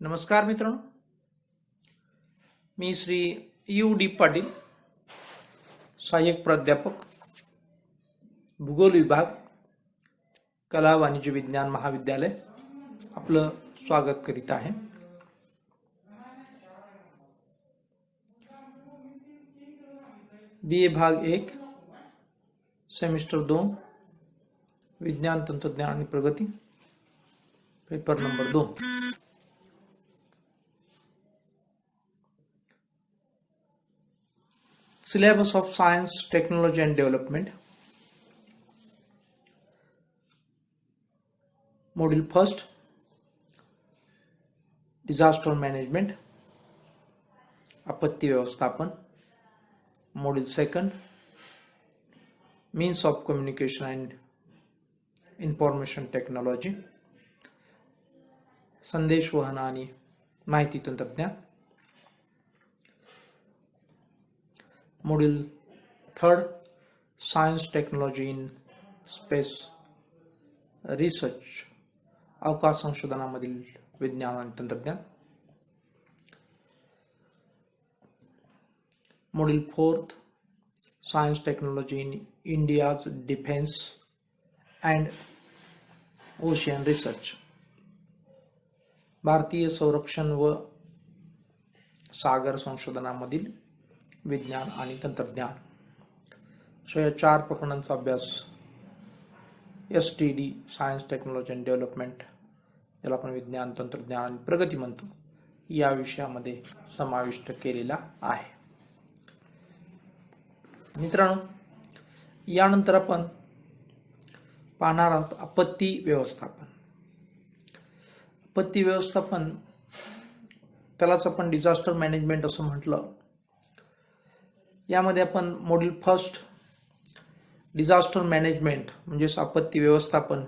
नमस्कार मित्रांनो, मी श्री यू.डी. पाटील, सहाय्यक प्राध्यापक, भूगोल विभाग, कला वाणिज्य विज्ञान महाविद्यालय आपलं स्वागत करीत आहे. BA भाग 1 सेमिस्टर 2 विज्ञान तंत्रज्ञान आणि प्रगती, paper number 2. Syllabus of Science, Technology and Development. Module 1, Disaster Management, आपत्ती व्यवस्थापन. Module 2, Means of Communication and Information Technology, संदेश वहन आणि माहिती तंत्रज्ञान. Module 3, Science, Technology in Space Research, अवकाश संशोधनामधील विज्ञान आणि तंत्रज्ञान. Module 4, Science, Technology in India's Defense and Ocean Research, भारतीय संरक्षण व सागर संशोधनामधील विज्ञान आणि तंत्रज्ञान. सो या 4 प्रकरणांचा अभ्यास STD, science technology and development, ज्याला आपण विज्ञान तंत्रज्ञान आणि प्रगती म्हणतो, या विषयामध्ये समाविष्ट केलेला आहे. मित्रांनो, यानंतर आपण पाहणार आहोत आपत्ती व्यवस्थापन. आपत्ती व्यवस्थापन त्यालाच आपण डिझास्टर मॅनेजमेंट असं म्हटलं. यामध्ये आपण मॉड्यूल 1 डिझास्टर मॅनेजमेंट म्हणजे आपत्ती व्यवस्थापन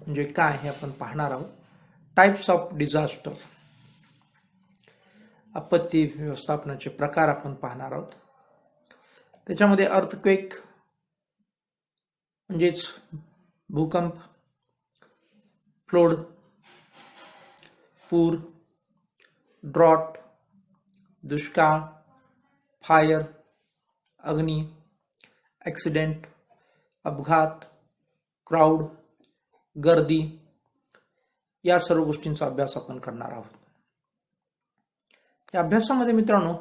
म्हणजे काय हे आपण पाहणार आहोत. टाइप्स ऑफ डिझास्टर, आपत्ती व्यवस्थापनाचे प्रकार आपण पाहणार आहोत. त्याच्यामध्ये अर्थक्वेक म्हणजेच भूकंप, फ्लोड, पूर, ड्रॉट, दुष्काळ, फायर, अग्नी, ॲक्सिडेंट, अपघात, क्राऊड, गर्दी, या सर्व गोष्टींचा अभ्यास आपण करणार आहोत. या अभ्यासामध्ये मित्रांनो,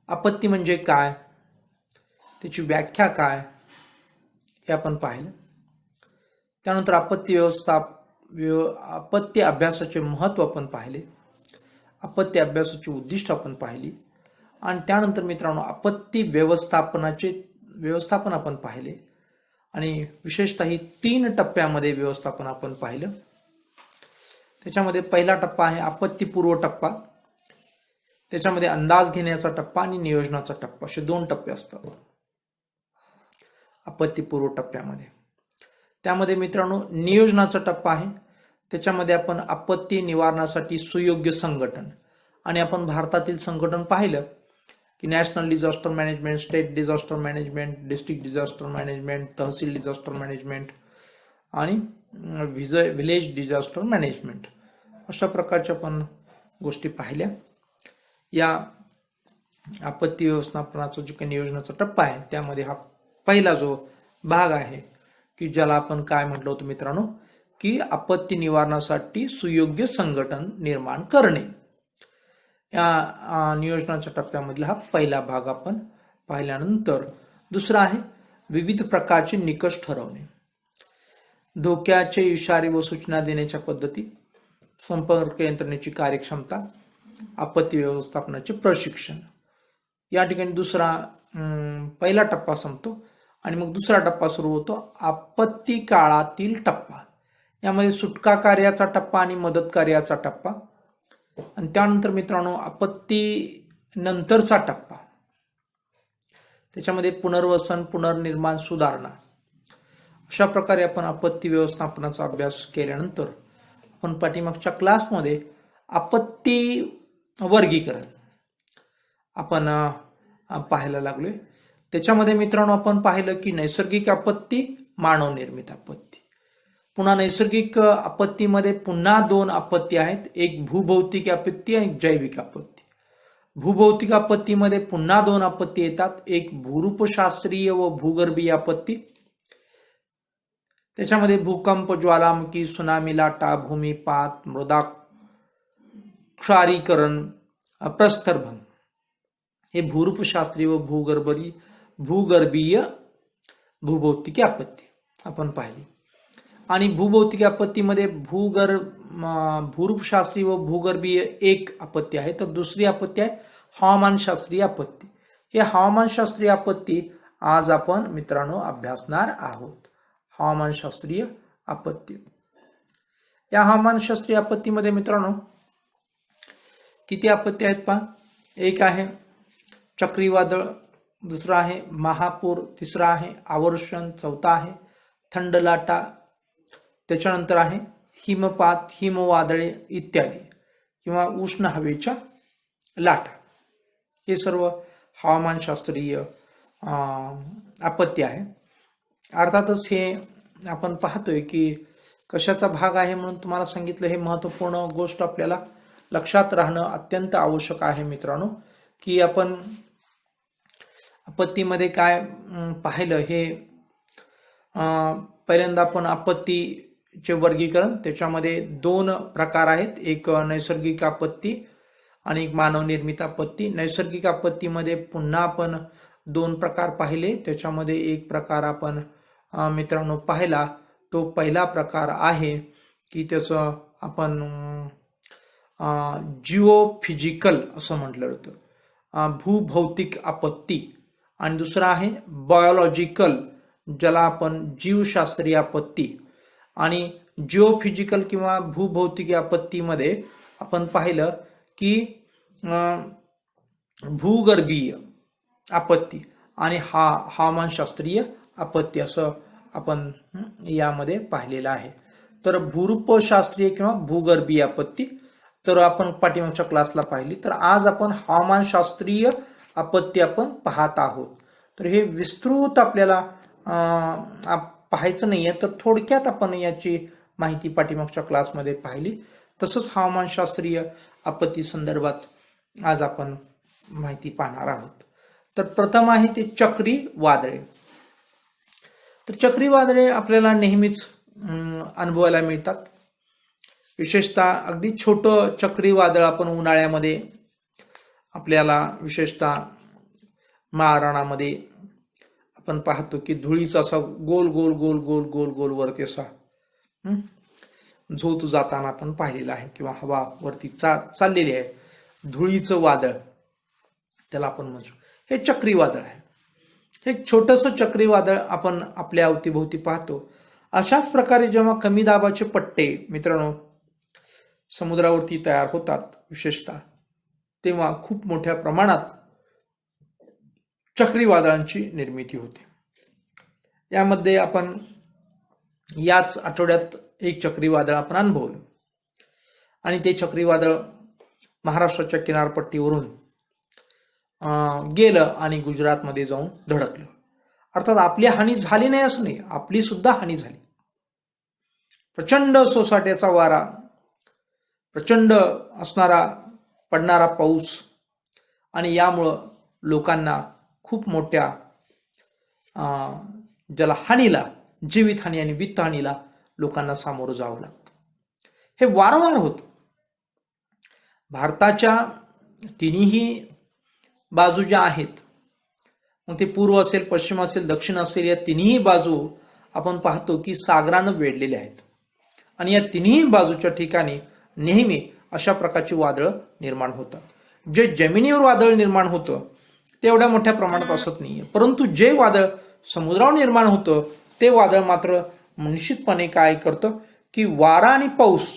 आपत्ती म्हणजे काय, त्याची व्याख्या काय हे आपण पाहिलं. त्यानंतर आपत्ती अभ्यासाचे महत्त्व आपण पाहिले, आपत्ती अभ्यासाची उद्दिष्ट आपण पाहिली, आणि त्यानंतर मित्रांनो आपत्ती व्यवस्थापन आपण पाहिले. आणि विशेषतः ही 3 टप्प्यामध्ये व्यवस्थापन आपण पाहिलं. त्याच्यामध्ये पहिला टप्पा आहे आपत्तीपूर्व टप्पा, त्याच्यामध्ये अंदाज घेण्याचा टप्पा आणि नियोजनाचा टप्पा, असे 2 टप्पे असतात आपत्तीपूर्व टप्प्यामध्ये. त्यामध्ये मित्रांनो नियोजनाचा टप्पा आहे, त्याच्यामध्ये आपण आपत्ती निवारणासाठी सुयोग्य संघटन, आणि आपण भारतातील संघटन पाहिलं की national disaster management, state disaster management, district disaster management, tehsil disaster management आणि विलेज डिझास्टर मॅनेजमेंट, अशा प्रकारच्या आपण गोष्टी पाहिल्या. या आपत्ती व्यवस्थापनाचा जो काही नियोजनाचा टप्पा आहे त्यामध्ये हा पहिला जो भाग आहे की ज्याला आपण काय म्हटलं होतं मित्रांनो, की आपत्ती निवारणासाठी सुयोग्य संघटन निर्माण करणे. या नियोजनाच्या टप्प्यामधला हा पहिला भाग आपण पाहिल्यानंतर दुसरा आहे विविध प्रकारचे निकष ठरवणे, धोक्याचे इशारे व सूचना देण्याच्या पद्धती, संपर्क यंत्रणेची कार्यक्षमता, आपत्ती व्यवस्थापनाचे प्रशिक्षण. या ठिकाणी पहिला टप्पा संपतो आणि मग दुसरा टप्पा सुरू होतो, आपत्ती काळातील टप्पा. यामध्ये सुटका कार्याचा टप्पा आणि मदत कार्याचा टप्पा, आणि त्यानंतर मित्रांनो आपत्ती नंतरचा टप्पा, त्याच्यामध्ये पुनर्वसन, पुनर्निर्माण, सुधारणा. अशा प्रकारे आपण आपत्ती व्यवस्थापनाचा अभ्यास केल्यानंतर आपण पाठीमागच्या क्लासमध्ये आपत्ती वर्गीकरण आपण पाहायला लागलोय. त्याच्यामध्ये मित्रांनो आपण पाहिलं की नैसर्गिक आपत्ती, मानवनिर्मित आपत्ती. पुन्हा नैसर्गिक आपत्तीमध्ये पुन्हा 2 आपत्ती आहेत, एक भूभौतिक आपत्ती आणि एक जैविक आपत्ती. भूभौतिक आपत्तीमध्ये पुन्हा 2 आपत्ती येतात, एक भूरूपशास्त्रीय व भूगर्भीय आपत्ती. त्याच्यामध्ये भूकंप, ज्वालामुखी, सुनामी लाटा, भूमिपात, मृदा क्षारीकरण, प्रस्तरभंग हे भूरूपशास्त्रीय व भूगर्भीय भूभौतिक आपत्ती आपण पाहिली. आणि भूभौतिक आपत्तीमध्ये भूरूपशास्त्रीय व भूगर्भीय एक आपत्ती आहे, तर दुसरी आपत्ती आहे हवामानशास्त्रीय आपत्ती. हे हवामानशास्त्रीय आपत्ती आज आपण मित्रांनो अभ्यासणार आहोत. हवामानशास्त्रीय आपत्ती. या हवामानशास्त्रीय आपत्तीमध्ये मित्रांनो किती आपत्ती आहेत पहा. एक आहे चक्रीवादळ, दुसरा आहे महापूर, तिसरा आहे आवर्षण, चौथा आहे थंड लाटा, त्याच्यानंतर आहे हिमपात, हिमवादळे इत्यादी किंवा उष्ण हवेच्या लाटा. हे सर्व हवामानशास्त्रीय आपत्ती आहे. अर्थातच हे आपण पाहतोय की कशाचा भाग आहे म्हणून तुम्हाला सांगितलं. हे महत्त्वपूर्ण गोष्ट आपल्याला लक्षात राहणं अत्यंत आवश्यक आहे मित्रांनो, की आपण आपत्तीमध्ये काय पाहिलं. हे पहिल्यांदा आपण आपत्तीचे वर्गीकरण, त्याच्यामध्ये 2 प्रकार आहेत, एक नैसर्गिक आपत्ती आणि एक मानवनिर्मित आपत्ती. नैसर्गिक आपत्तीमध्ये पुन्हा आपण 2 प्रकार पाहिले. त्याच्यामध्ये एक प्रकार आपण मित्रांनो पाहिला, तो पहिला प्रकार आहे की त्याचं आपण जिओफिजिकल असं म्हटलं होतं, भूभौतिक आपत्ती. आणि दुसरा आहे बायोलॉजिकल, ज्याला आपण जीवशास्त्रीय आपत्ती. आणि जिओफिजिकल किंवा भूभौतिक आपत्तीमध्ये आपण पाहिलं की भूगर्भीय आपत्ती आणि हवामानशास्त्रीय आपत्ती असं आपण यामध्ये पाहिलेलं आहे. तर भूरूपशास्त्रीय किंवा भूगर्भीय आपत्ती तर आपण पाठीमागच्या क्लासला पाहिली. तर आज आपण हवामानशास्त्रीय आपत्ती आपण पाहत आहोत. तर हे विस्तृत आपल्याला पाहायचं नाहीये, तर थोडक्यात आपण याची माहिती पाठीमागच्या क्लासमध्ये पाहिली. तसंच हवामानशास्त्रीय आपत्ती संदर्भात आज आपण माहिती पाहणार आहोत. तर प्रथम आहे ते चक्रीवादळे. तर चक्रीवादळे आपल्याला नेहमीच अनुभवायला मिळतात. विशेषतः अगदी छोटं चक्रीवादळ आपण उन्हाळ्यामध्ये आपल्याला विशेषतः महाराणामध्ये आपण पाहतो की धुळीचा असा गोल गोल गोल गोल गोल गोल वरती असा झोत जाताना आपण पाहिलेला आहे, किंवा हवा वरती चाललेली आहे, धुळीचं वादळ त्याला आपण म्हणतो. हे चक्रीवादळ आहे. हे छोटंसं चक्रीवादळ आपण आपल्या अवतीभोवती पाहतो. अशाच प्रकारे जेव्हा कमी दाबाचे पट्टे मित्रांनो समुद्रावरती तयार होतात विशेषतः, तेव्हा खूप मोठ्या प्रमाणात चक्रीवादळांची निर्मिती होते. यामध्ये आपण याच आठवड्यात एक चक्रीवादळ आपण अनुभवलं, आणि ते चक्रीवादळ महाराष्ट्राच्या किनारपट्टीवरून गेलं आणि गुजरातमध्ये जाऊन धडकलं. अर्थात आपली हानी झाली नाही असं नाही, आपली सुद्धा हानी झाली. प्रचंड सोसाट्याचा वारा, प्रचंड असणारा पडणारा पाऊस, आणि यामुळं लोकांना खूप मोठ्या ज्याला हानीला, जीवितहानी आणि वित्तहानीला लोकांना सामोरं जावं लागतं. हे वारंवार होतं. भारताच्या तिन्ही बाजू ज्या आहेत, मग ते पूर्व असेल, पश्चिम असेल, दक्षिण असेल, या तिन्ही बाजू आपण पाहतो की सागरानं वेढलेल्या आहेत. आणि या तिन्ही बाजूच्या ठिकाणी नेहमी अशा प्रकारची वादळं निर्माण होतात. जे जमिनीवर वादळ निर्माण होतं ते एवढ्या मोठ्या प्रमाणात असत नाही, परंतु जे वादळ समुद्रावर निर्माण होतं ते वादळ मात्र निश्चितपणे काय करतं की वारा आणि पाऊस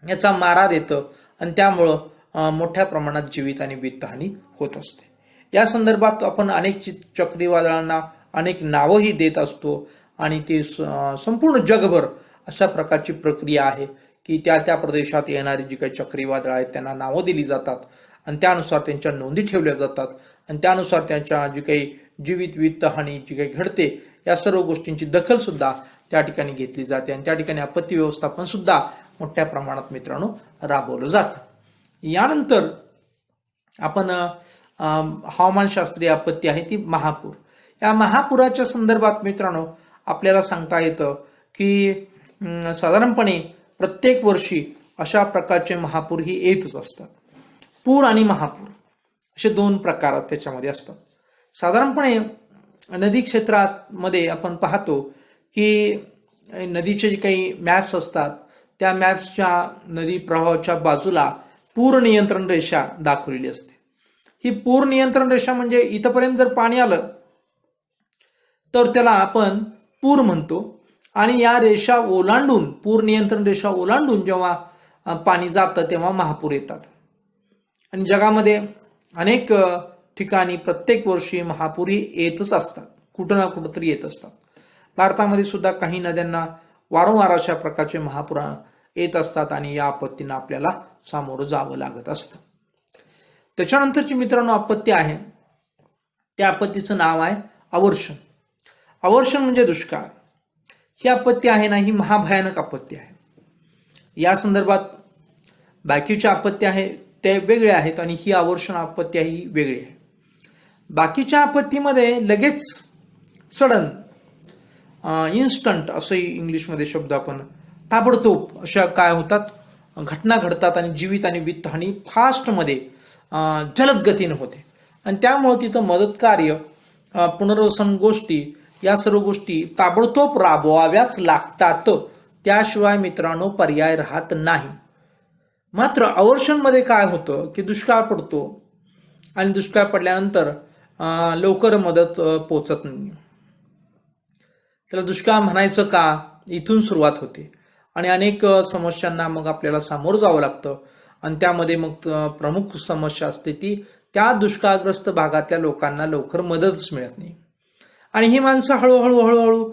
याचा मारा देतं, आणि त्यामुळं मोठ्या प्रमाणात जीवित आणि वित्तहानी होत असते. या संदर्भात आपण अनेक चक्रीवादळांना अनेक नावंही देत असतो, आणि ते संपूर्ण जगभर अशा प्रकारची प्रक्रिया आहे की त्या प्रदेशात येणारी जी काही चक्रीवादळ आहेत त्यांना नावं दिली जातात, आणि त्यानुसार त्यांच्या नोंदी ठेवल्या जातात, आणि त्यानुसार त्यांच्या जी काही जीवित वित्तहानी जी काही घडते या सर्व गोष्टींची दखल सुद्धा त्या ठिकाणी घेतली जाते आणि त्या ठिकाणी आपत्ती व्यवस्थापन सुद्धा मोठ्या प्रमाणात मित्रांनो राबवलं जातं। यानंतर आपण हवामानशास्त्रीय आपत्ती आहे ती महापूर। या महापुराच्या संदर्भात मित्रांनो आपल्याला सांगता येतं की साधारणपणे प्रत्येक वर्षी अशा प्रकारचे महापूर ही येतच असतात। पूर आणि महापूर असे दोन प्रकार त्याच्यामध्ये असतात। साधारणपणे नदी क्षेत्रामध्ये आपण पाहतो की नदीचे जे काही मॅप्स असतात त्या मॅप्सच्या नदी प्रवाहाच्या बाजूला पूर नियंत्रण रेषा दाखवलेली असते। ही पूर नियंत्रण रेषा म्हणजे इथपर्यंत जर पाणी आलं तर त्याला आपण पूर म्हणतो आणि या रेषा ओलांडून पूर नियंत्रण रेषा ओलांडून जेव्हा पाणी जातं तेव्हा महापूर येतात। आणि जगामध्ये अनेक ठिकाणी प्रत्येक वर्षी महापूर येतच असतात, कुठं ना कुठं तरी येत असतात। भारतामध्ये सुद्धा काही नद्यांना वारंवार अशा प्रकारचे महापूर येत असतात आणि या आपत्तींना आपल्याला सामोरं जावं लागत असतं। त्याच्यानंतरची मित्रांनो आपत्ती आहे त्या आपत्तीचं नाव आहे अवर्षण। अवर्षण म्हणजे दुष्काळ। ही आपत्ती आहे ना, ही महाभयानक आपत्ती आहे। या संदर्भात बाकीच्या आपत्ती आहे ते वेगळे आहेत आणि ही अवर्षण आपत्ती आहे ही वेगळी आहे। बाकीच्या आपत्तीमध्ये लगेच सडन इन्स्टंट असं इंग्लिशमध्ये शब्द आपण ताबडतोब अशा काय होतात घटना घडतात आणि जीवित आणि वित्तहानी फास्टमध्ये जलद गतीने होते आणि त्यामुळे तिथं मदत कार्य पुनर्वसन गोष्टी या सर्व गोष्टी ताबडतोब राबवाव्याच लागतात, त्याशिवाय मित्रांनो पर्याय राहत नाही। मात्र अवर्षणमध्ये काय होतं की दुष्काळ पडतो आणि दुष्काळ पडल्यानंतर लवकर मदत पोचत नाही। त्याला दुष्काळ म्हणायचं का इथून सुरुवात होते आणि अनेक समस्यांना मग आपल्याला सामोरं जावं लागतं आणि त्यामध्ये मग प्रमुख समस्या असते ती त्या दुष्काळग्रस्त भागातल्या लोकांना लवकर मदतच मिळत नाही। आणि ही माणसं हळूहळू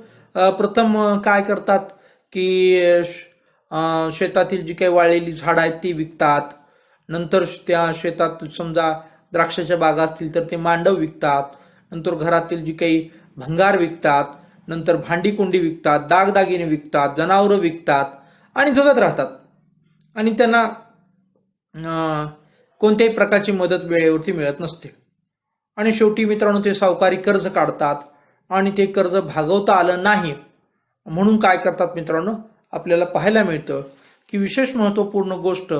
प्रथम काय करतात की शेतातील जी काही वाळलेली झाडं आहेत ती विकतात, नंतर त्या शेतात समजा द्राक्षाच्या बागा असतील तर ते मांडव विकतात, नंतर घरातील जी काही भंगार विकतात, नंतर भांडी कुंडी विकतात, दागदागिने विकतात, जनावरं विकतात आणि जगत राहतात आणि त्यांना कोणत्याही प्रकारची मदत वेळेवरती मिळत नसते। आणि शेवटी मित्रांनो ते सावकारी कर्ज काढतात आणि ते कर्ज भागवता आलं नाही म्हणून काय करतात मित्रांनो आपल्याला पाहायला मिळतं की विशेष महत्त्वपूर्ण गोष्ट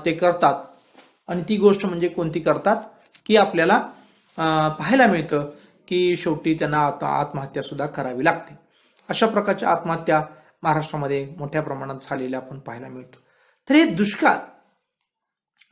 ते करतात आणि ती गोष्ट म्हणजे कोणती करतात की आपल्याला पाहायला मिळतं की शेवटी त्यांना आत्महत्या सुद्धा करावी लागते। अशा प्रकारच्या आत्महत्या महाराष्ट्रामध्ये मोठ्या प्रमाणात झालेल्या आपण पाहायला मिळतो। तर हे दुष्काळ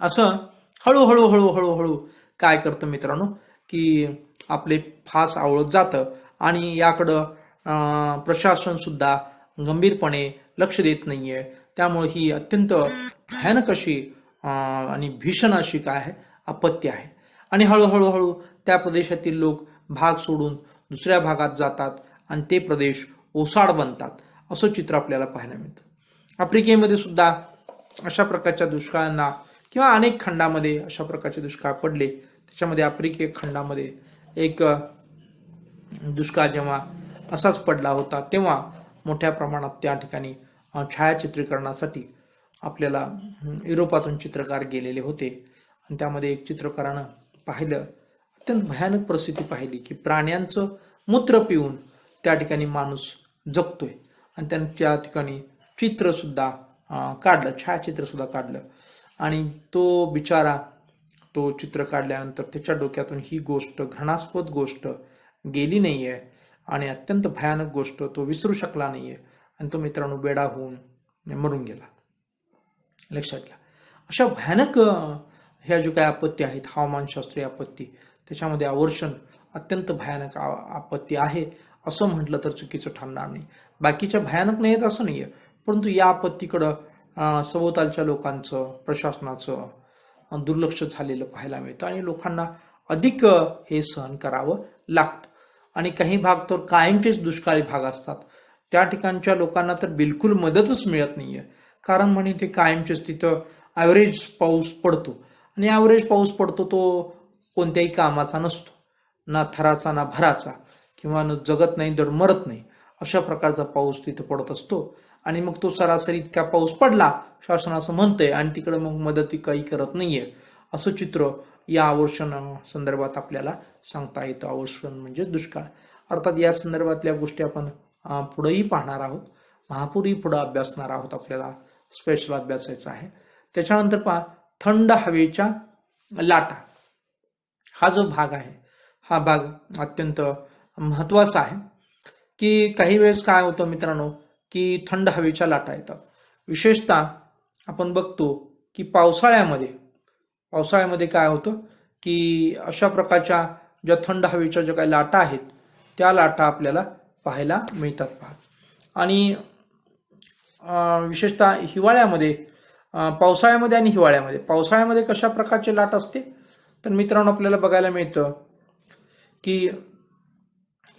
असं हळूहळू काय करतं मित्रांनो की आपले फास आवळत जातं आणि याकडं प्रशासन सुद्धा गंभीरपणे लक्ष देत नाहीये। त्यामुळे ही अत्यंत भयानक अशी आणि भीषण अशी काय आहे आपत्ती आहे आणि हळूहळू त्या प्रदेशातील लोक भाग सोडून दुसऱ्या भागात जातात आणि ते प्रदेश ओसाड बनतात असं चित्र आपल्याला पाहायला मिळतं। आफ्रिकेमध्ये सुद्धा अशा प्रकारच्या दुष्काळांना किंवा अनेक खंडामध्ये अशा प्रकारचे दुष्काळ पडले। त्याच्यामध्ये आफ्रिके खंडामध्ये एक दुष्काळ जेव्हा असाच पडला होता तेव्हा मोठ्या प्रमाणात त्या ठिकाणी छायाचित्रीकरणासाठी आपल्याला युरोपातून चित्रकार गेलेले होते आणि त्यामध्ये एक चित्रकारानं पाहिलं अत्यंत भयानक परिस्थिती पाहिली की प्राण्यांचं मूत्र पिऊन त्या ठिकाणी माणूस जगतोय आणि त्यानं त्या ठिकाणी चित्रसुद्धा काढलं, छायाचित्रसुद्धा काढलं आणि तो बिचारा तो चित्र काढल्यानंतर त्याच्या डोक्यातून ही गोष्ट घृणास्पद गोष्ट गेली नाहीये आणि अत्यंत भयानक गोष्ट तो विसरू शकला नाहीये आणि तो मित्रांनो वेडा होऊन मरून गेला। लक्षात घ्या अशा भयानक ह्या ज्या काही आपत्ती आहेत हवामानशास्त्रीय आपत्ती त्याच्यामध्ये अवर्षण अत्यंत भयानक आपत्ती आहे असं म्हटलं तर चुकीचं ठरणार नाही। बाकीच्या भयानक नाहीत असं नाहीये, परंतु या आपत्तीकडं सभोवतालच्या लोकांचं प्रशासनाचं दुर्लक्ष झालेलं पाहायला मिळतं आणि लोकांना अधिक हे सहन करावं लागतं आणि काही भाग तर कायमचेच दुष्काळी भाग असतात त्या ठिकाणच्या लोकांना तर बिलकुल मदतच मिळत नाहीये, कारण म्हणे ते कायमचेच तिथं ॲव्हरेज पाऊस पडतो आणि ॲव्हरेज पाऊस पडतो तो कोणत्याही कामाचा नसतो, ना थराचा ना भराचा किंवा जगत नाही तर मरत नाही अशा प्रकारचा पाऊस तिथे पडत असतो आणि मग तो सरासरी इतका पाऊस पडला शासन असं म्हणतंय आणि तिकडे मग मदती काही करत नाहीये असं चित्र या अवर्षण संदर्भात आपल्याला सांगता येतं. अवर्षण म्हणजे दुष्काळ. अर्थात या संदर्भातल्या गोष्टी आपण पुढेही पाहणार आहोत. महापूरही पुढे अभ्यासणार आहोत. आपल्याला स्पेशल अभ्यासायचा आहे. त्याच्यानंतर पहा थंड हवेच्या लाटा. हा जो भाग आहे हा भाग अत्यंत महत्वाचा आहे की काही वेळेस काय होतं मित्रांनो की थंड हवेच्या लाटा येतात. विशेषतः आपण बघतो की पावसाळ्यामध्ये काय होतं की अशा प्रकारच्या ज्या थंड हवेच्या ज्या काही लाटा आहेत त्या लाटा आपल्याला पाहायला मिळतात पहा. आणि विशेषतः हिवाळ्यामध्ये पावसाळ्यामध्ये आणि पावसाळ्यामध्ये कशा प्रकारची लाट असते तर मित्रांनो आपल्याला बघायला मिळतं की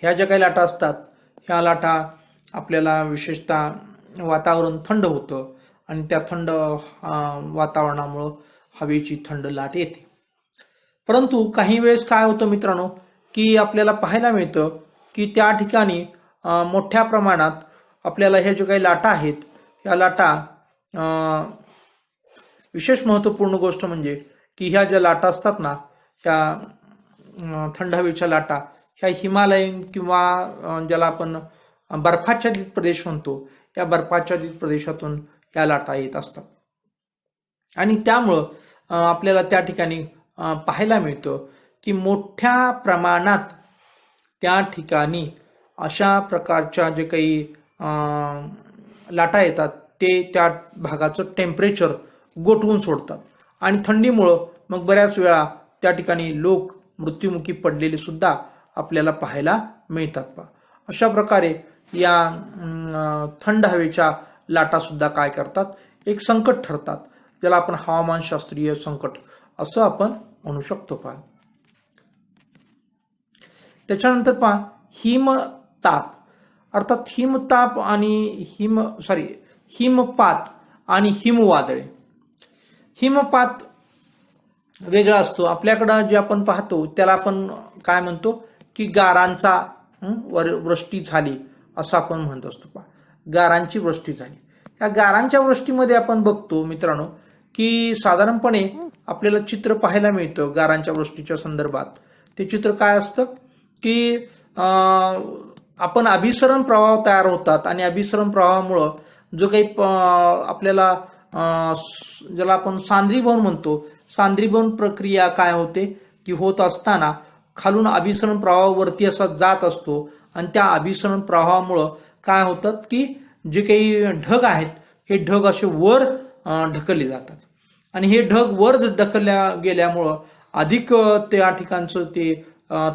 ह्या ज्या काही लाटा असतात ह्या लाटा आपल्याला विशेषतः वातावरण थंड होतं आणि त्या थंड वातावरणामुळं हवेची थंड लाट येते. परंतु काही वेळेस काय होतं मित्रांनो की आपल्याला पाहायला मिळतं की त्या ठिकाणी मोठ्या प्रमाणात आपल्याला ह्या ज्या काही लाटा आहेत या लाटा विशेष महत्त्वपूर्ण गोष्ट म्हणजे की ह्या ज्या लाटा असतात ना ह्या थंड हवेच्या लाटा ह्या हिमालयन किंवा ज्याला आपण बर्फाच्छादित प्रदेश म्हणतो या बर्फाच्छादित प्रदेशातून या लाटा येत असतात आणि त्यामुळं आपल्याला त्या ठिकाणी पाहायला मिळतं की मोठ्या प्रमाणात त्या ठिकाणी अशा प्रकारच्या जे काही लाटा येतात ते त्या भागाचं टेम्परेचर गोठवून सोडतात आणि थंडीमुळं मग बऱ्याच वेळा त्या ठिकाणी लोक मृत्युमुखी पडलेले सुद्धा आपल्याला पाहायला मिळतात. अशा प्रकारे या थंड हवेच्या लाटा सुद्धा काय करतात एक संकट ठरतात ज्याला आपण हवामानशास्त्रीय संकट असं आपण म्हणू शकतो. पहा त्याच्यानंतर पहा हिमताप. अर्थात हिमताप आणि हिमपात आणि हिमवादळे. हिमपात वेगळा असतो. आपल्याकडं जे आपण पाहतो त्याला आपण काय म्हणतो की गारांचा वृष्टी झाली असं आपण म्हणत असतो. पहा गारांची वृष्टी झाली. या गारांच्या वृष्टीमध्ये आपण बघतो मित्रांनो की साधारणपणे आपल्याला चित्र पाहायला मिळतं गारांच्या वृष्टीच्या संदर्भात. ते चित्र काय असतं की आपण अभिसरण प्रवाह तयार होतात आणि अभिसरण प्रवाहामुळं जो काही आपल्याला ज्याला आपण सांद्रीभवन म्हणतो सांद्रीभवन प्रक्रिया काय होते की होत असताना खालून अभिसरण प्रवाह वरती असा जात असतो आणि त्या अभिसरण प्रवाहामुळं काय होतात की जे काही ढग आहेत हे ढग असे वर ढकलले जातात आणि हे ढग वर ढकलल्या गेल्यामुळं अधिक त्या ठिकाणचं ते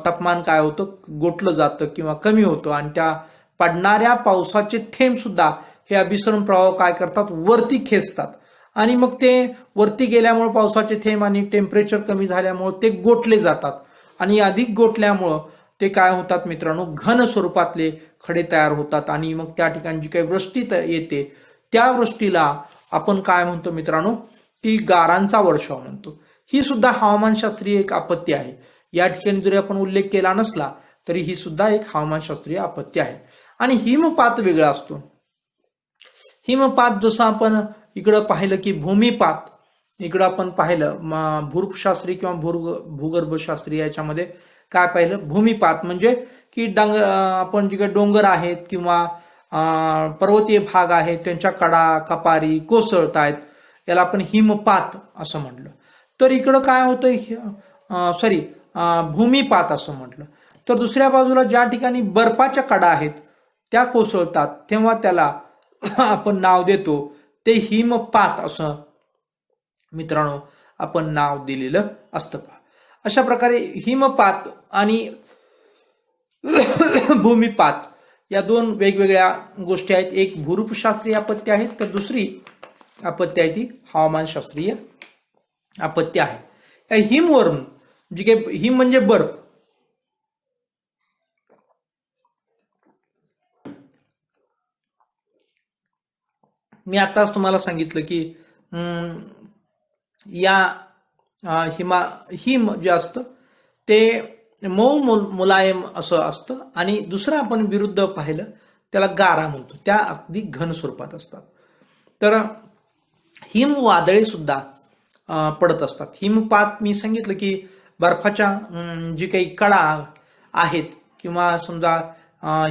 तापमान काय होतं गोठलं जातं किंवा कमी होतं आणि त्या पडणाऱ्या पावसाचे थेंब सुद्धा हे अभिसरण प्रवाह काय करतात वरती खेचतात आणि मग ते वरती गेल्यामुळे पावसाचे थेंब आणि टेम्परेचर कमी झाल्यामुळे ते गोठले जातात आणि अधिक गोठल्यामुळं ते काय होतात मित्रांनो घन स्वरूपातले खडे तयार होतात आणि मग त्या ठिकाणी जी काही वृष्टी येते त्या वृष्टीला आपण काय म्हणतो मित्रांनो की गारांचा वर्षाव म्हणतो. ही सुद्धा हवामानशास्त्रीय एक आपत्ती आहे. या ठिकाणी जरी आपण उल्लेख केला नसला तरी ही सुद्धा एक हवामानशास्त्रीय आपत्ती आहे. आणि हिमपात वेगळा असतो. हिमपात जसं आपण इकडं पाहिलं की भूमिपात इकडं आपण पाहिलं भूगर्भशास्त्री किंवा भूगर्भशास्त्री याच्यामध्ये काय पाहिलं भूमिपात म्हणजे की आपण जे काही डोंगर आहेत किंवा पर्वतीय भाग आहेत त्यांच्या कडा कपारी कोसळत आहेत याला आपण हिमपात असं म्हटलं. तर इकडं काय होतं भूमिपात असं म्हटलं. तर दुसऱ्या बाजूला ज्या ठिकाणी बर्फाच्या कडा आहेत त्या कोसळतात तेव्हा त्याला आपण नाव देतो ते हिमपात असं मित्रांनो आपण नाव दिलेलं असतं. अशा प्रकारे हिमपात आणि भूमिपात या दोन वेगवेगळ्या गोष्टी आहेत. एक भूरूपशास्त्रीय आपत्ती आहे तर दुसरी आपत्ती आहे ती हवामानशास्त्रीय आपत्ती आहे. या हिमवरून जी काही हिम म्हणजे बर्फ मी आताच तुम्हाला सांगितलं की या हिम जे असतं ते मऊ मुलायम असं असतं आणि दुसरं आपण विरुद्ध पाहिलं त्याला गारा म्हणतो, त्या अगदी घन स्वरूपात असतात. तर हिमवादळे सुद्धा पडत असतात. हिमपात मी सांगितलं की बर्फाच्या जी काही कडा आहेत किंवा समजा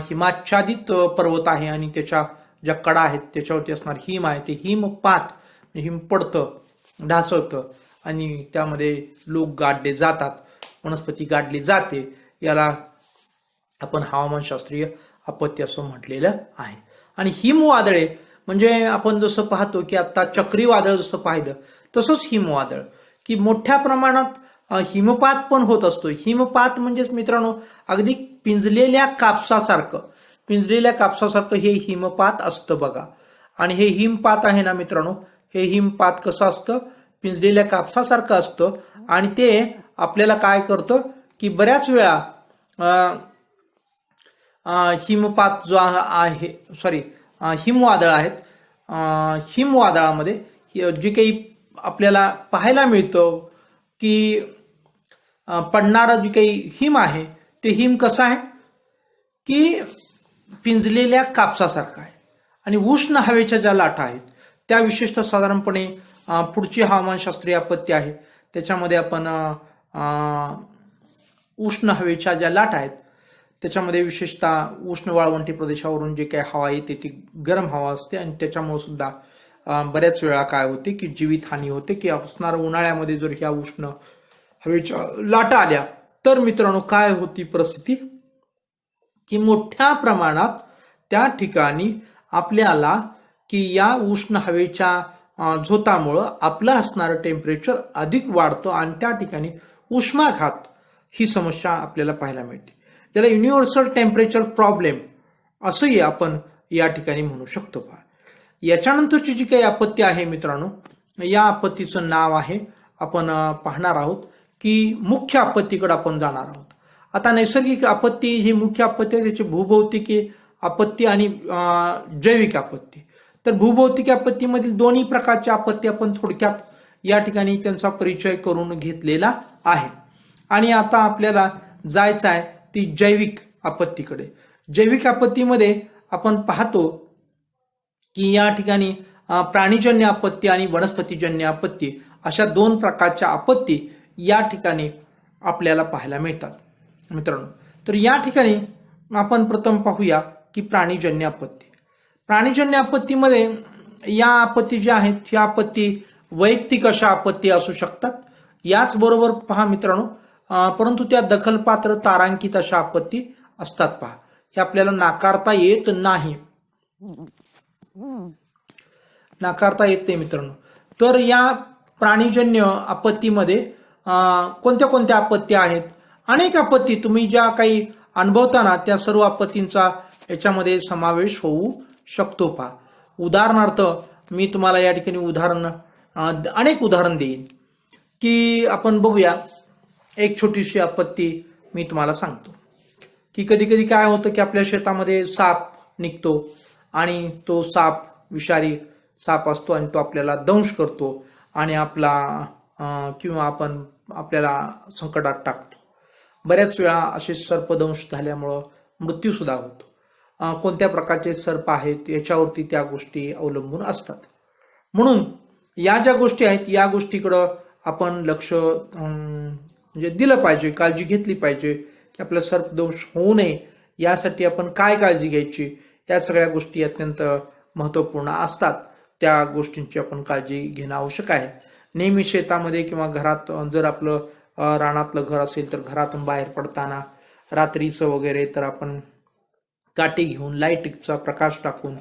हिमाच्छादित पर्वत आहे आणि त्याच्या ज्या कडा आहेत त्याच्यावरती असणार हिम आहे, ते हिमपात, हिम पडतं, ढासळतं आणि त्यामध्ये लोक गाडले जातात, वनस्पती गाडली जाते. याला आपण हवामानशास्त्रीय आपत्ती असं म्हटलेलं आहे. आणि हिमवादळे म्हणजे आपण जसं पाहतो की आता चक्रीवादळ जसं पाहिलं तसंच हिमवादळ, की मोठ्या प्रमाणात हिमपात पण होत असतो. हिमपात म्हणजेच मित्रांनो अगदी पिंजलेल्या कापसासारखं हे हिमपात असतं बघा. आणि हे हिमपात आहे ना मित्रांनो, हे हिमपात कसं असतं, पिंजलेल्या कापसासारखं असतं. आणि ते आपल्याला काय करतं की बऱ्याच वेळा हिमपात जो आहे हिमवादळ आहेत, हिमवादळामध्ये जे काही आपल्याला पाहायला मिळतं की पडणारं जे काही हिम आहे ते हिम कसं आहे की पिंजलेल्या कापसासारखं आहे. आणि उष्ण हवेच्या ज्या लाटा आहेत त्या विशेषतः साधारणपणे पुढची हवामानशास्त्रीय आपत्ती आहे त्याच्यामध्ये आपण उष्ण हवेच्या ज्या लाटा आहेत त्याच्यामध्ये विशेषतः उष्ण वाळवंटी प्रदेशावरून जे काही हवा येते ती गरम हवा असते आणि त्याच्यामुळे सुद्धा बऱ्याच वेळा काय होते की जीवितहानी होते. की असणाऱ्या उन्हाळ्यामध्ये जर ह्या उष्ण हवेच्या लाटा आल्या तर मित्रांनो काय होती परिस्थिती की मोठ्या प्रमाणात त्या ठिकाणी आपल्याला की या उष्ण हवेच्या झोतामुळं आपलं असणारं टेम्परेचर अधिक वाढतं आणि त्या ठिकाणी उष्माघात ही समस्या आपल्याला पाहायला मिळते. त्याला युनिव्हर्सल टेम्परेचर प्रॉब्लेम असंही आपण या ठिकाणी म्हणू शकतो. पहा, याच्यानंतरची जी काही आपत्ती आहे मित्रांनो, या आपत्तीचं नाव आहे, आपण पाहणार आहोत की मुख्य आपत्तीकडे आपण जाणार आहोत. आता नैसर्गिक आपत्ती ही मुख्य आपत्ती आहे, त्याची भूभौतिकी आपत्ती आणि जैविक आपत्ती. तर भूभौतिक आपत्तीमधील दोन्ही प्रकारच्या आपत्ती आपण थोडक्यात या ठिकाणी त्यांचा परिचय करून घेतलेला आहे. आणि आता आपल्याला जायचं आहे ती जैविक आपत्तीकडे. जैविक आपत्तीमध्ये आपण पाहतो की या ठिकाणी प्राणीजन्य आपत्ती आणि वनस्पतीजन्य आपत्ती अशा दोन प्रकारच्या आपत्ती या ठिकाणी आपल्याला पाहायला मिळतात मित्रांनो. तर या ठिकाणी आपण प्रथम पाहूया की प्राणीजन्य आपत्ती. प्राणीजन्य आपत्तीमध्ये या आपत्ती ज्या आहेत ह्या आपत्ती वैयक्तिक अशा आपत्ती असू शकतात. याचबरोबर पहा मित्रांनो, परंतु त्या दखलपात्र तारांकित अशा आपत्ती असतात. पहा, हे आपल्याला नाकारता येत नाही, मित्रांनो. तर या प्राणीजन्य आपत्तीमध्ये कोणत्या कोणत्या आपत्ती आहेत, अनेक आपत्ती तुम्ही ज्या काही अनुभवताना त्या सर्व आपत्तींचा याच्यामध्ये समावेश होऊ शकतो. पहा, उदाहरणार्थ मी तुम्हाला या ठिकाणी अनेक उदाहरण देईन की आपण बघूया. एक छोटीशी आपत्ती मी तुम्हाला सांगतो की कधी कधी काय होतं की आपल्या शेतामध्ये साप निघतो आणि तो साप विषारी साप असतो आणि तो आपल्याला दंश करतो आणि आपल्याला संकटात टाकतो. बऱ्याच वेळा असे सर्पदंश झाल्यामुळं मृत्यू सुद्धा होतो. कोणत्या प्रकारचे सर्प आहेत याच्यावरती त्या गोष्टी अवलंबून असतात. म्हणून या ज्या गोष्टी आहेत या गोष्टीकडं आपण लक्ष म्हणजे दिलं पाहिजे, काळजी घेतली पाहिजे की आपला सर्पदंश होऊ नये यासाठी आपण काय काळजी घ्यायची, या सगळ्या गोष्टी अत्यंत महत्त्वपूर्ण असतात. त्या गोष्टींची आपण काळजी घेणं आवश्यक आहे. नेहमी शेतामध्ये किंवा घरात जर आपलं रानातलं घर असेल तर घरातून बाहेर पडताना रात्रीचं वगैरे तर आपण काठी घेऊन लाईटचा प्रकाश टाकून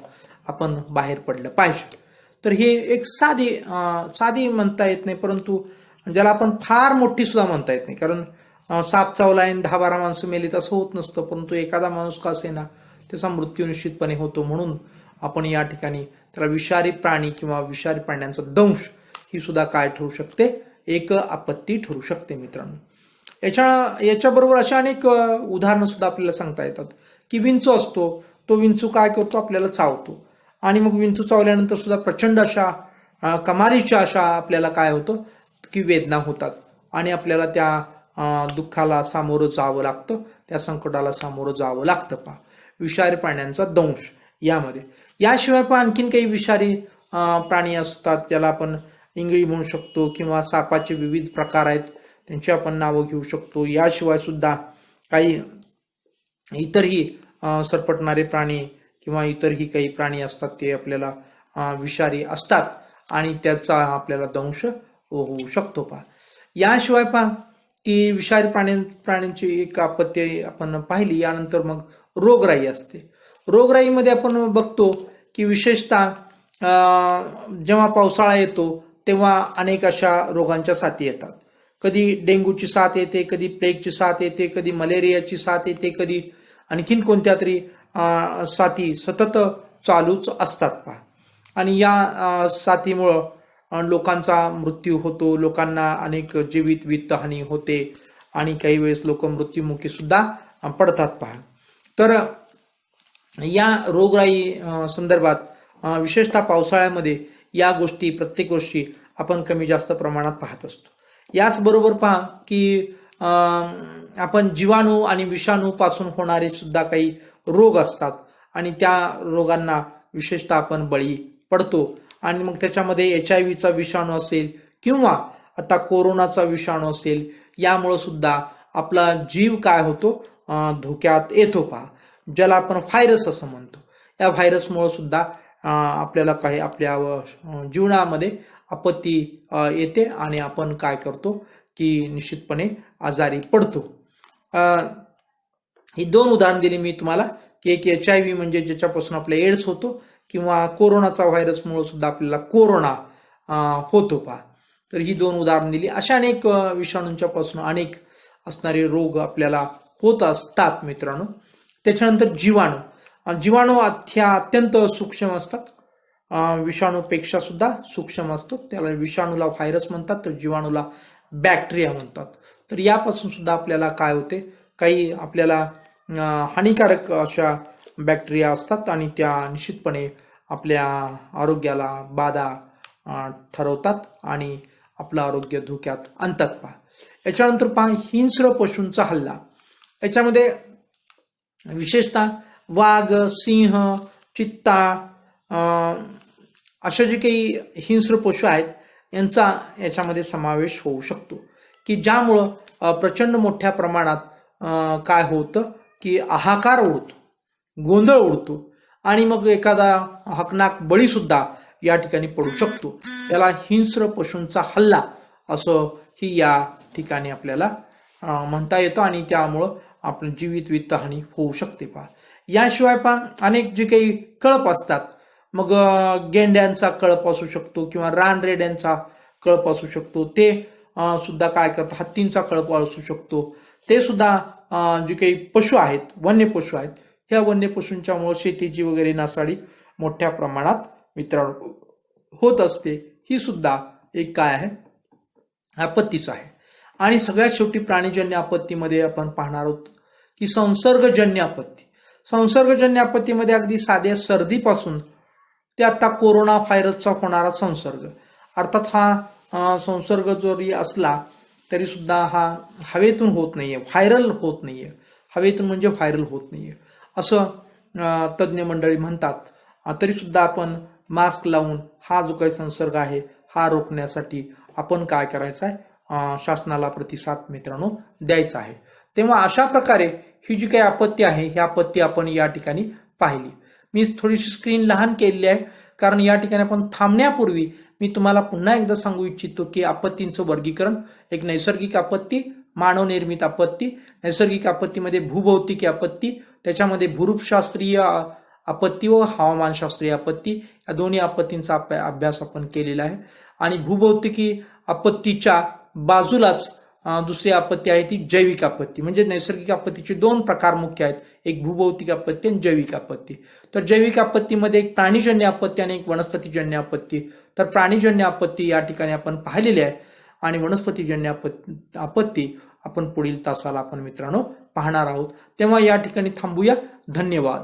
आपण बाहेर पडलं पाहिजे. तर हे एक साधी म्हणता येत नाही, परंतु ज्याला आपण फार मोठी सुद्धा म्हणता येत नाही. कारण साप चावला आणि 10-12 माणसं मेली तसं होत नसतं, परंतु एखादा माणूस का असेना त्याचा मृत्यू निश्चितपणे होतो. म्हणून आपण या ठिकाणी त्याला विषारी प्राणी किंवा विषारी प्राण्यांचा दंश ही सुद्धा काय ठरू शकते, एक आपत्ती ठरू शकते मित्रांनो. याच्याबरोबर अशा अनेक उदाहरणं सुद्धा आपल्याला सांगता येतात की विंचू असतो, तो विंचू काय करतो, आपल्याला चावतो आणि मग विंचू चावल्यानंतर सुद्धा प्रचंड अशा कमालीच्या अशा आपल्याला काय होतं की वेदना होतात आणि आपल्याला त्या दुःखाला सामोरं जावं लागतं, त्या संकटाला सामोरं जावं लागतं. पहा, विषारी प्राण्यांचा दंश यामध्ये. याशिवाय पण आणखीन काही विषारी प्राणी असतात, ज्याला आपण इंगळी म्हणू शकतो किंवा सापाचे विविध प्रकार आहेत, त्यांची आपण नावं घेऊ शकतो. याशिवाय सुद्धा काही इतरही सरपटणारे प्राणी किंवा इतरही काही प्राणी असतात, ते आपल्याला विषारी असतात आणि त्याचा आपल्याला दंश होऊ शकतो. पहा, याशिवाय पहा की विषारी प्राण्यांची एक आपत्ती आपण पाहिली. यानंतर मग रोगराई असते. रोगराईमध्ये आपण बघतो की विशेषतः जेव्हा पावसाळा येतो तेव्हा अनेक अशा रोगांच्या साथी येतात. कधी डेंग्यूची साथ येते, कधी प्लेगची साथ येते, कधी मलेरियाची साथ येते, कधी आणखीन कोणत्या तरी साथी सतत चालूच असतात. पहा, आणि या साथीमुळं लोकांचा मृत्यू होतो, लोकांना अनेक जीवित वित्तहानी होते आणि काही वेळेस लोक मृत्युमुखी सुद्धा पडतात. पहा, तर या रोगराई संदर्भात विशेषतः पावसाळ्यामध्ये या गोष्टी प्रत्येक वर्षी आपण कमी जास्त प्रमाणात पाहत असतो. याचबरोबर पहा की आपण जीवाणू आणि विषाणू पासून होणारे सुद्धा काही रोग असतात आणि त्या रोगांना विशेषतः आपण बळी पडतो. आणि मग त्याच्यामध्ये HIV विषाणू असेल किंवा आता कोरोनाचा विषाणू असेल, यामुळे सुद्धा आपला जीव काय होतो, धोक्यात येतो. पहा, ज्याला आपण व्हायरस असं म्हणतो. या व्हायरसमुळे सुद्धा आपल्याला काही आपल्या जीवनामध्ये आपत्ती येते आणि आपण काय करतो की निश्चितपणे आजारी पडतो. ही 2 उदाहरण दिली मी तुम्हाला की एक HIV म्हणजे ज्याच्यापासून आपला एड्स होतो किंवा कोरोनाचा व्हायरसमुळे सुद्धा आपल्याला कोरोना होतो. पहा, तर ही 2 उदाहरण दिली. अशा अनेक विषाणूंच्या पासून अनेक असणारे रोग आपल्याला होत असतात मित्रांनो. त्याच्यानंतर जीवाणू अत्यंत सूक्ष्म असतात. विषाणूपेक्षा सुद्धा सूक्ष्म असतो. त्याला विषाणूला व्हायरस म्हणतात, तर जीवाणूला बॅक्टेरिया म्हणतात. तर यापासून सुद्धा आपल्याला काय होते, काही आपल्याला हानिकारक अशा बॅक्टेरिया असतात आणि त्या निश्चितपणे आपल्या आरोग्याला बाधा ठरवतात आणि आपलं आरोग्य धोक्यात आणतात. पहा, याच्यानंतर पहा हिंस्र पशूंचा हल्ला. याच्यामध्ये विशेषतः वाघ, सिंह, चित्ता अशा जे काही हिंस्र पशु आहेत यांचा याच्यामध्ये समावेश होऊ शकतो की ज्यामुळं प्रचंड मोठ्या प्रमाणात काय होतं की हाहाकार उडतो, गोंधळ उडतो आणि मग एखादा हकनाक बळी सुद्धा या ठिकाणी पडू शकतो. याला हिंस्र पशूंचा हल्ला असं ही या ठिकाणी आपल्याला म्हणता येतं आणि त्यामुळं आपलं जीवित वित्तहानी होऊ शकते. पहा, याशिवाय पहा अनेक जे काही कळप असतात, मग गेंड्यांचा कळप असू शकतो किंवा रानरेड्यांचा कळप असू शकतो, ते सुद्धा काय करतात, हत्तींचा कळप असू शकतो. ते सुद्धा जे काही पशु आहेत, वन्य पशु आहेत, ह्या वन्य पशूंच्यामुळे शेतीची वगैरे नासाडी मोठ्या प्रमाणात मित्रांनो होत असते. ही सुद्धा एक काय आहे, आपत्तीच आहे. आणि सगळ्यात शेवटी प्राणीजन्य आपत्तीमध्ये आपण पाहणार आहोत की संसर्गजन्य आपत्ती. संसर्गजन्य आपत्तीमध्ये अगदी साध्या सर्दीपासून ते आता कोरोना व्हायरसचा होणारा संसर्ग, अर्थात हा संसर्ग जरी असला तरी सुद्धा हा हवेतून होत नाहीये, व्हायरल होत नाहीये, हवेतून म्हणजे व्हायरल होत नाहीये असं तज्ज्ञ मंडळी म्हणतात. तरी सुद्धा आपण मास्क लावून हा जो काही संसर्ग आहे हा रोखण्यासाठी आपण काय करायचं आहे, शासनाला प्रतिसाद मित्रांनो द्यायचा आहे. तेव्हा अशा प्रकारे ही जी काही आपत्ती आहे ही आपत्ती आपण या ठिकाणी पाहिली. मी थोडीशी स्क्रीन लहान केलेली आहे कारण या ठिकाणी आपण थांबण्यापूर्वी मी तुम्हाला पुन्हा एकदा सांगू इच्छितो की आपत्तींचं वर्गीकरण, एक नैसर्गिक आपत्ती, मानवनिर्मित आपत्ती. नैसर्गिक आपत्तीमध्ये भूभौतिकी आपत्ती, त्याच्यामध्ये भूरूपशास्त्रीय आपत्ती व हवामानशास्त्रीय आपत्ती, या दोन्ही आपत्तींचा अभ्यास आपण केलेला आहे. आणि भूभौतिकी आपत्तीच्या बाजूलाच दुसरी आपत्ती आहे ती जैविक आपत्ती. म्हणजे नैसर्गिक आपत्तीचे 2 प्रकार मुख्य आहेत, एक भूभौतिक आपत्ती आणि जैविक आपत्ती. तर जैविक आपत्तीमध्ये एक प्राणीजन्य आपत्ती आणि एक वनस्पतीजन्य आपत्ती. तर प्राणीजन्य आपत्ती या ठिकाणी आपण पाहिलेली आहे आणि वनस्पतीजन्य आपत्ती आपण पुढील तासाला आपण मित्रांनो पाहणार आहोत. तेव्हा या ठिकाणी थांबूया. धन्यवाद.